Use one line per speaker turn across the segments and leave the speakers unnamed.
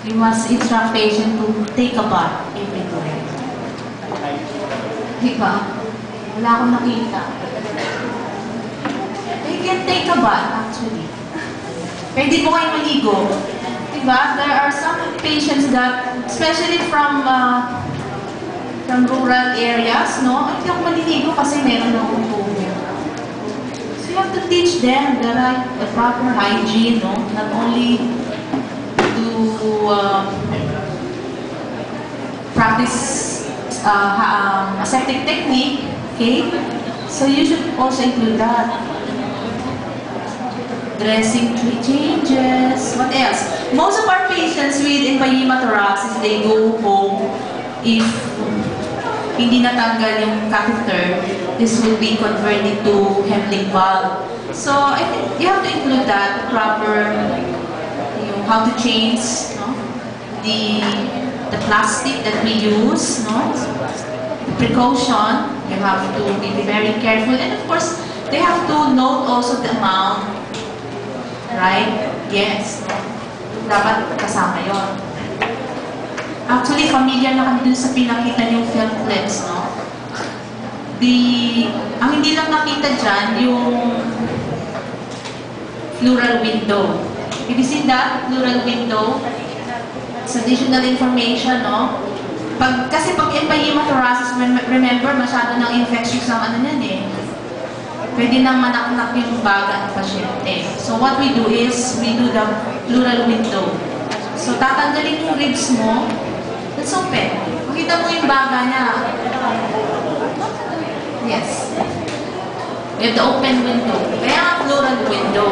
we must instruct patient to take a bath every day. Diba? Wala akong nakita. They can take a bath, actually. Pwede po kayo maligo. Diba? There are some patients that, especially from rural areas, no? Hindi ako maliligo kasi meron akong tubig. So you have to teach them the proper hygiene, no? Not only to practice aseptic technique, okay? So you should also include that. Dressing changes. What else? Most of our patients with empyema thoracis, they go home if hindi natanggal yung catheter. This will be converted to Hemling valve. So I think you have to include that proper, how to change, no? the plastic that we use, no? Precaution. You have to be very careful, and of course they have to note also the amount. Right? Yes. Dapat kasama yon. Actually, familiar na kami dun sa pinakita niyong film clips, no? Ang hindi lang nakita dyan, yung pleural window. Have you seen that? Pleural window. It's additional information, no? Kasi pag empyema thoracis, remember, masyado ng infectious ang ano yan eh. Pwede nang manaknak yung baga ng pasyente. So what we do is, we do the pleural window. So tatanggalin yung ribs mo, let's open. Makita mo yung baga niya. Yes. We have the open window. Kaya nga pleural window.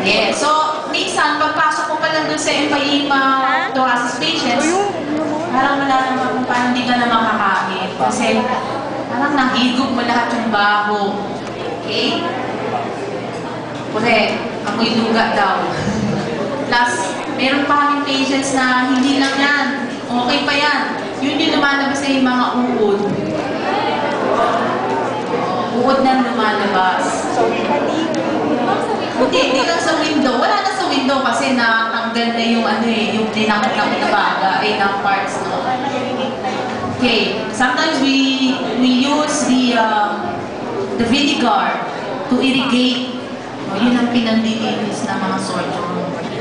Yeah. So, minsan, pagpasok ko pa lang dun sa empyema thoracis patients, parang wala naman kung paano hindi ka na makakain. Kasi, parang nahigop mo lahat yung baho. Okay? Correct. Amoy luga daw. Plus, meron pa kaming patients na hindi lang yan. Okay pa yan. Yun yung lumalabas na yung mga uod. Uod na lumalabas. Hindi lang sa window. Wala na sa window kasi natanggal na yung ano eh, yung dinakot na baga, ng parts, no? Okay, sometimes we use the vinegar to irrigate. Yun ang pinandilinis ng mga surgeon.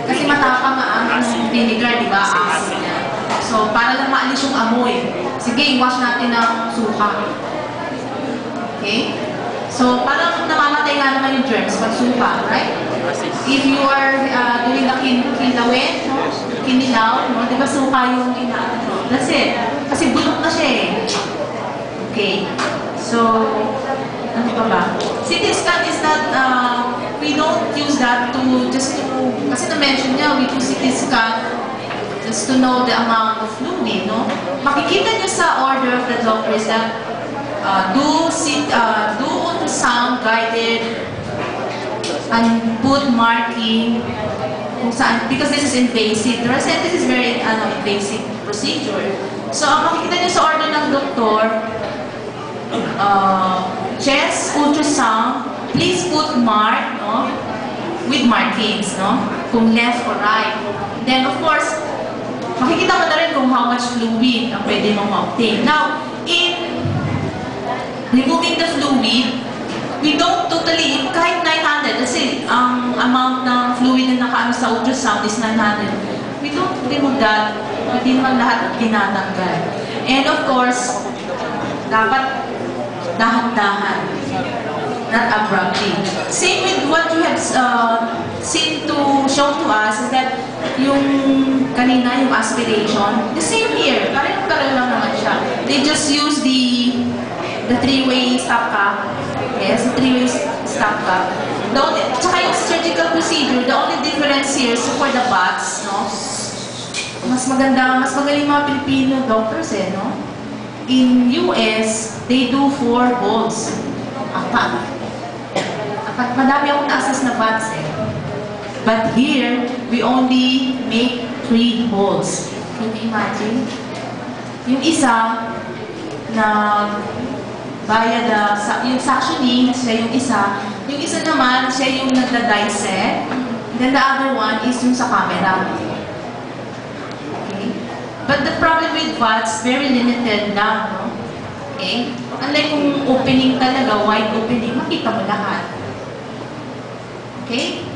Kasi matapang ang vinegar, di ba? Acid niya. So, para lang maalis yung amoy. Sige, wash natin ng suka. Okay? So, parang namamatay nga naman yung germs pag suka, right? If you are doing the kilawin, no? Kinilaw, no? Di ba suka yung inaano? That's it. Kasi bulok na siya eh. Okay. So, ano pa ba? CT scan is not, we don't use that kasi na-mention niya, we do CT scan just to know the amount of fluid, no? Makikita niyo sa order of the doctor is that do ultrasound guided and put marking kung saan, because this is invasive. The Rosentis is very invasive procedure. So, ang makikita niyo sa order ng doktor, chest ultrasound, please put mark, no? With markings, no? Kung left or right. Then, of course, makikita mo na rin kung how much fluid ang pwede mong ma-obtain. Now, in removing the fluid, we don't totally, kahit 900, kasi ang amount ng fluid na nakaano sa ultrasound is 900. We don't remove that. Hindi naman lahat tinatanggal. And of course, dapat dahan-dahan. Not abruptly. Same with what you have shown to us is that yung kanina, yung aspiration, the same here. Pareho lang naman siya. They just use the three-way stop cap. Yes, the three-way stop cap. Tsaka yung surgical procedure, the only difference here is for the butts, no? Mas magaling mga Pilipino doctors eh, no? In US, they do 4 holes. Apat. Madami akong na-assess na butts eh. But here, we only make 3 holes. Can you imagine? Yung isa, na bayad yung suctioning, siya yung isa. Yung isa naman, siya yung nagda-dissect. Then the other one is yung sa camera. Okay? But the problem with VATS, very limited lang, no? Okay? Unlike kung opening talaga, wide opening, makita mo lahat. Okay?